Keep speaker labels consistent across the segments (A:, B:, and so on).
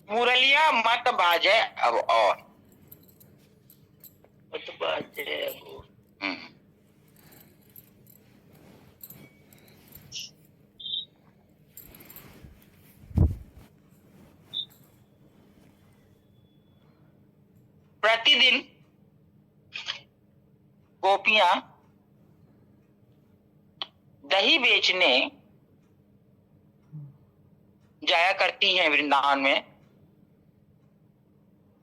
A: मुरलिया मत बाजे अब और, मत बाजे अब और। प्रतिदिन गोपियां दही बेचने जाया करती हैं वृंदावन में,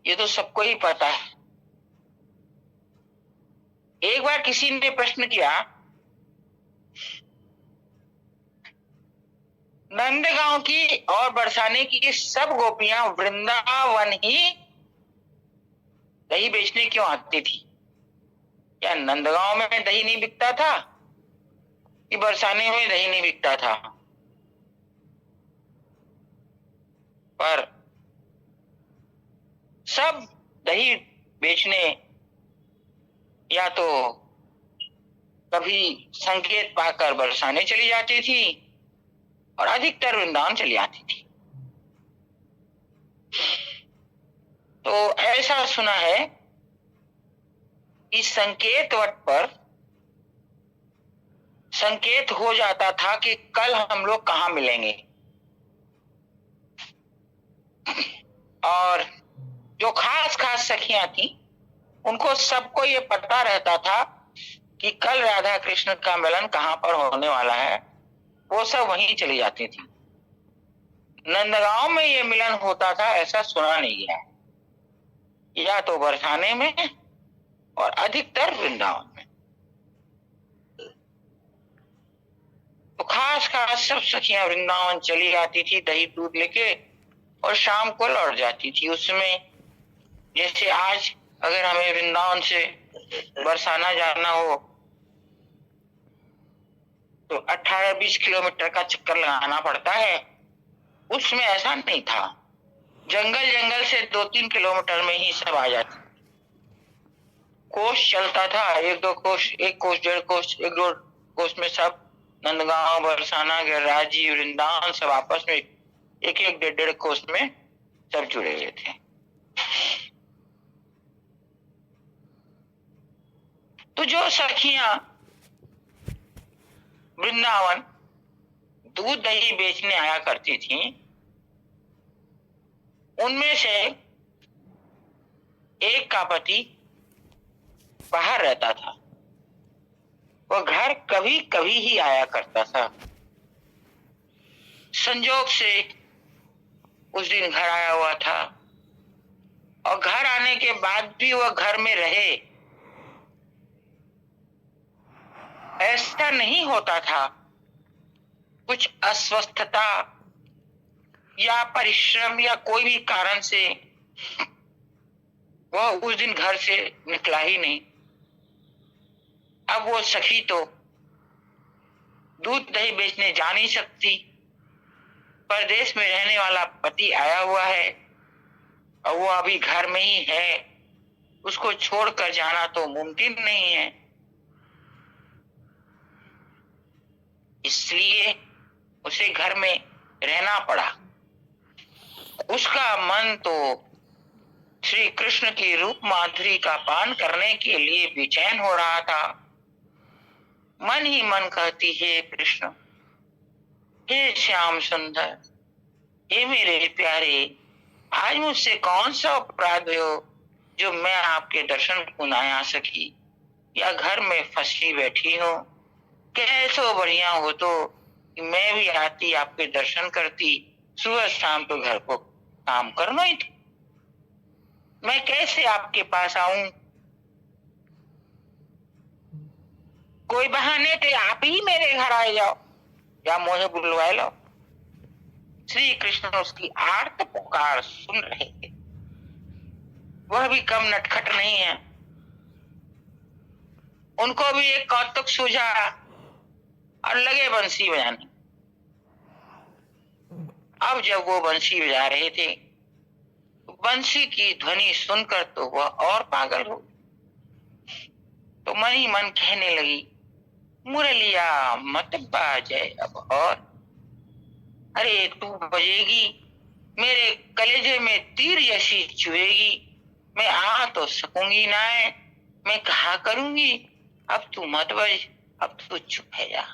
A: ये तो सबको ही पता है। एक बार किसी ने प्रश्न किया, नंदगांव की और बरसाने की सब गोपियां वृंदावन ही दही बेचने क्यों आती थी? क्या नंदगांव में दही नहीं बिकता था कि बरसाने में दही नहीं बिकता था? पर सब दही बेचने या तो कभी संकेत पाकर बरसाने चली जाती थी और अधिकतर वृंदावन चली आती थी। तो ऐसा सुना है कि संकेत वट पर संकेत हो जाता था कि कल हम लोग कहां मिलेंगे, और जो खास खास सखियां थी उनको सबको ये पता रहता था कि कल राधा कृष्ण का मिलन कहां पर होने वाला है, वो सब वहीं चली जाती थी। नंदगांव में ये मिलन होता था ऐसा सुना नहीं है, या तो बरसाने में और अधिकतर वृंदावन में। तो खास खास सब सखियां वृंदावन चली आती थी दही दूध लेके और शाम को लौट जाती थी। उसमें जैसे आज अगर हमें वृंदावन से बरसाना जाना हो तो 18-20 किलोमीटर का चक्कर लगाना पड़ता है, उसमें ऐसा नहीं था। जंगल जंगल से 2-3 किलोमीटर में ही सब आ जाते। कोष चलता था, 1-2 कोष, 1 कोष 1.5 कोष 1-2 कोष में सब नंदगांव बरसाना गिरिराज वृंदावन सब आपस में 1-1 1.5 कोष में सब जुड़े हुए थे। तो जो सखियां वृंदावन दूध दही बेचने आया करती थी, उनमें से एक का पति बाहर रहता था, वह घर कभी कभी ही आया करता था। संजोग से उस दिन घर आया हुआ था और घर आने के बाद भी वह घर में रहे, ऐसा नहीं होता था। कुछ अस्वस्थता या परिश्रम या कोई भी कारण से वह उस दिन घर से निकला ही नहीं। अब वो सखी तो दूध दही बेचने जा नहीं सकती, परदेश में रहने वाला पति आया हुआ है और वो अभी घर में ही है, उसको छोड़कर जाना तो मुमकिन नहीं है। इसलिए उसे घर में रहना पड़ा। उसका मन तो श्री कृष्ण की रूप माधुरी का पान करने के लिए बेचैन हो रहा था। मन ही मन कहती है, कृष्ण, हे श्याम सुंदर, हे मेरे प्यारे, आज मुझसे कौन सा अपराध हो जो मैं आपके दर्शन को ना आ सकी, या घर में फंसी बैठी हूं। कैसो बढ़िया हो तो कि मैं भी आती आपके दर्शन करती, सुबह शाम तो घर को काम करना ही था। मैं कैसे आपके पास आऊं? कोई बहाने थे आप ही मेरे घर आए जाओ या मुझे बुलवाए लो। श्री कृष्ण उसकी आर्त पुकार सुन रहे थे। वह भी कम नटखट नहीं है। उनको भी एक कौतुक सूझा और लगे बंसी बजाने। अब जब वो बंसी बजा रहे थे, बंसी की ध्वनि सुनकर तो वह और पागल हो, तो मन ही मन कहने लगी, मुरलिया मत बाजे अब और। अरे तू बजेगी, मेरे कलेजे में तीर जैसी चुभेगी, मैं आ तो सकूंगी ना, मैं कहा करूंगी। अब तू मत बज, अब तू चुप है जा।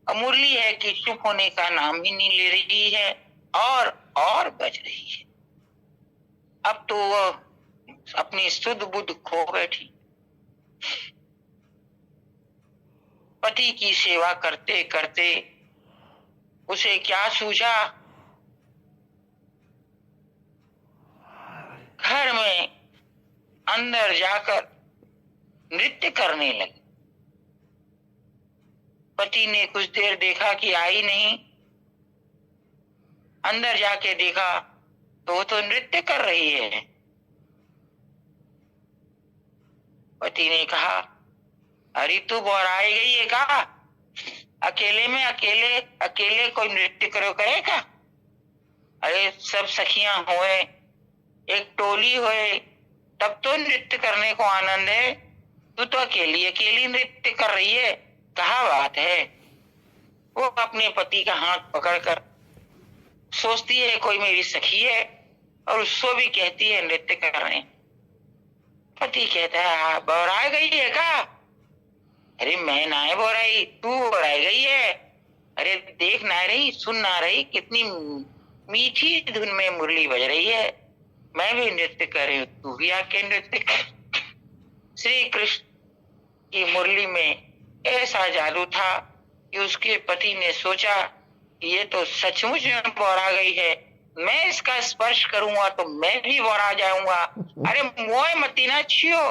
A: अब मुरली है कि चुप होने का नाम ही नहीं ले रही है, और बज रही है। अब तो वह अपनी सुध बुध खो बैठी। पति की सेवा करते करते उसे क्या सूझा, घर में अंदर जाकर नृत्य करने लगी। पति ने कुछ देर देखा कि आई नहीं, अंदर जाके देखा तो वो तो नृत्य कर रही है। पति ने कहा, अरे तू बोराई गई है का? अकेले में अकेले अकेले कोई नृत्य करेगा? अरे सब सखियां होए, एक टोली होए, तब तो नृत्य करने को आनंद है। तू तो अकेली अकेली नृत्य कर रही है, कहाँ बात है? वो अपने पति का हाथ पकड़कर सोचती है कोई मेरी सखी है, और उसको भी कहती है नृत्य करने। पति कहता है, बोरा गई है का? अरे मैं ना बोराई, तू बोराई गई है। अरे देख ना रही, सुन ना रही, कितनी मीठी धुन में मुरली बज रही है। मैं भी नृत्य कर रही हूँ, तू भी आके नृत्य कर। श्री कृष्ण की मुरली में ऐसा जादू था कि उसके पति ने सोचा ये तो सचमुच में बोरा गई है, मैं इसका स्पर्श करूंगा तो मैं भी बोरा जाऊंगा। अरे मोए मती ना छियो।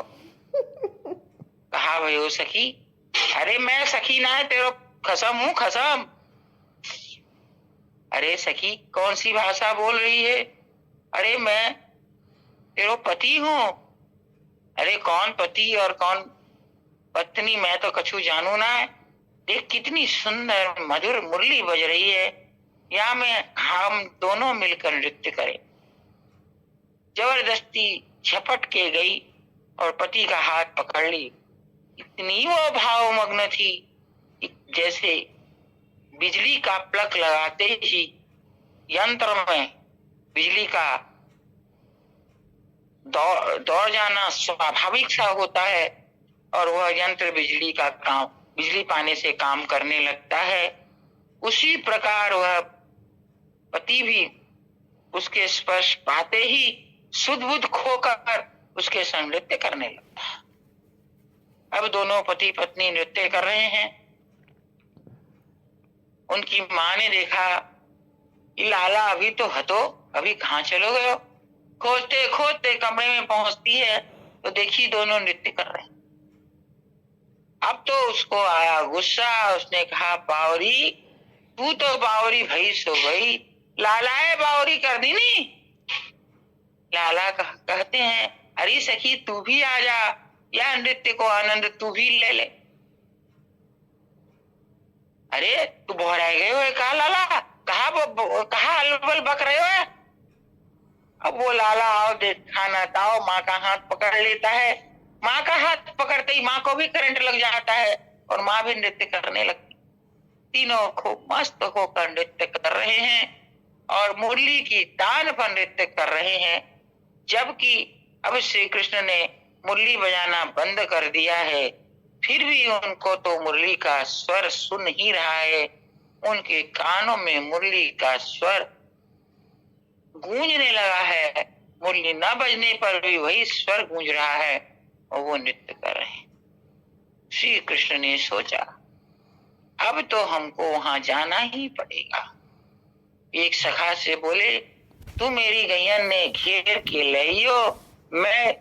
A: कहा, भाई सखी, अरे मैं सखी ना है तेरो कसम हूं, कसम। अरे सखी कौन सी भाषा बोल रही है? अरे मैं तेरो पति हूं। अरे कौन पति और कौन पत्नी, मैं तो कछु जानू ना है। देख कितनी सुंदर मधुर मुरली बज रही है, या में हम दोनों मिलकर नृत्य करें। जबरदस्ती झपट के गई और पति का हाथ पकड़ ली। इतनी वो भावमग्न थी कि जैसे बिजली का प्लग लगाते ही यंत्र में बिजली का दौड़ जाना स्वाभाविक सा होता है, और वह यंत्र बिजली पाने से काम करने लगता है। उसी प्रकार वह पति भी उसके स्पर्श पाते ही सुध बुध खोकर उसके संग नृत्य करने लगता है। अब दोनों पति पत्नी नृत्य कर रहे हैं। उनकी माँ ने देखा, लाला अभी तो हतो, अभी कहाँ चलो गए? खोजते खोजते कमरे में पहुंचती है तो देखी दोनों नृत्य कर रहे हैं। अब तो उसको आया गुस्सा, उसने कहा, बावरी तू तो बावरी भई सो गई, लालाए बावरी कर दी नी। लाला कहते हैं, अरे सखी तू भी आ जा, या नृत्य को आनंद तू भी ले ले। अरे तू बोहराए गए हो कहा लाला, कहा अलबल बक रहे हो? अब वो लाला आओ देख खाना ताओ, माँ का हाथ पकड़ लेता है। माँ का हाथ पकड़ते ही माँ को भी करंट लग जाता है और माँ भी नृत्य करने लगती। तीनों खूब मस्त होकर नृत्य कर रहे हैं और मुरली की तान पर नृत्य कर रहे हैं। जबकि अब श्री कृष्ण ने मुरली बजाना बंद कर दिया है, फिर भी उनको तो मुरली का स्वर सुन ही रहा है। उनके कानों में मुरली का स्वर गूंजने लगा है। मुरली न बजने पर भी वही स्वर गूंज रहा है और वो नृत्य कर रहे हैं। श्री कृष्ण ने सोचा, अब तो हमको वहां जाना ही पड़ेगा। एक सखा से बोले, तू मेरी गैयन ने घेर के लियो, मैं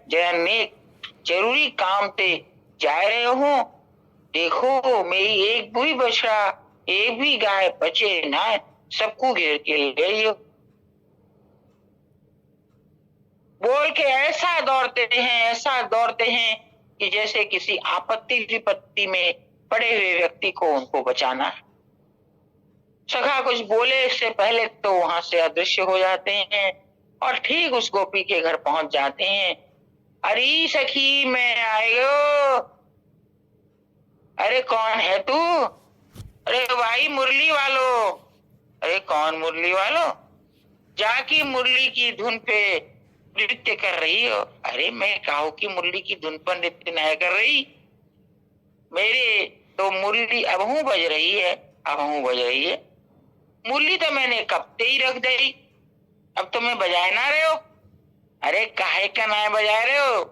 A: जरूरी काम ते जा रहे हूँ। देखो मेरी एक भी बछड़ा, एक भी गाय बचे ना, सबको घेर के लियो। बोल के ऐसा दौड़ते हैं कि जैसे किसी आपत्ति विपत्ति में पड़े हुए व्यक्ति को उनको बचाना है। सखा कुछ बोले इससे पहले तो वहां से अदृश्य हो जाते हैं और ठीक उस गोपी के घर पहुंच जाते हैं। अरे सखी मैं आयो। अरे कौन है तू? अरे भाई मुरली वालो। अरे कौन मुरली वालो? जाकी मुरली की धुन पे नृत्य कर रही हो। अरे मैं काहू की मुरली की धुन पर नृत्य नहीं कर रही, मेरे तो मुरली अबहू बज रही है, अबहू बज रही है। मुरली तो मैंने कब से ही रख दी, अब तो मैं बजाए ना रहे हो। अरे काहे का ना बजा रहे हो,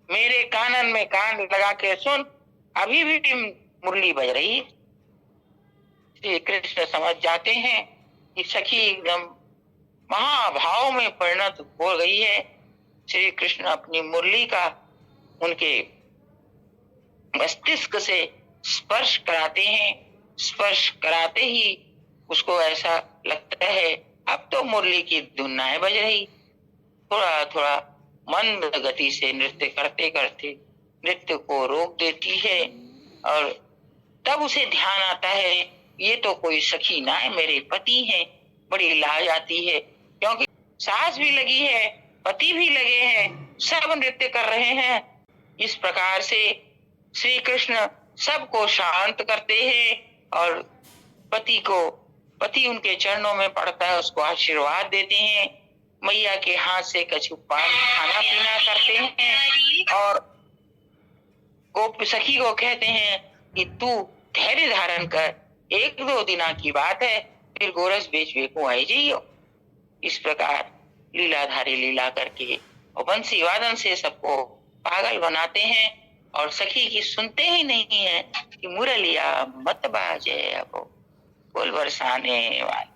A: मेरे कानन में कान लगा के सुन, अभी भी मुरली बज रही है। श्री कृष्ण समझ जाते हैं कि सखी एकदम महाभाव में परिणत हो गई है। श्री कृष्ण अपनी मुरली का उनके मस्तिष्क से स्पर्श कराते हैं। स्पर्श कराते ही उसको ऐसा लगता है अब तो मुरली की धुन नहीं बज रही। थोड़ा थोड़ा मंद गति से नृत्य करते करते नृत्य को रोक देती है और तब उसे ध्यान आता है ये तो कोई सखी ना है, मेरे पति हैं। बड़ी लाज आती है क्योंकि सास भी लगी है, पति भी लगे हैं, सब नृत्य कर रहे हैं। इस प्रकार से श्री कृष्ण सबको शांत करते हैं और पति उनके चरणों में पड़ता है, उसको आशीर्वाद देते हैं। मैया के हाथ से कछु पान खाना पीना करते हैं और गोप सखी को कहते हैं कि तू धैर्य धारण कर, 1-2 दिना की बात है, फिर गोरस बेचवे को आई जाइयो। इस प्रकार लीलाधारी लीला करके और बंसी वादन से सबको पागल बनाते हैं और सखी की सुनते ही नहीं है कि मुरलिया मत बाजे अब बोल बरसाने वाले।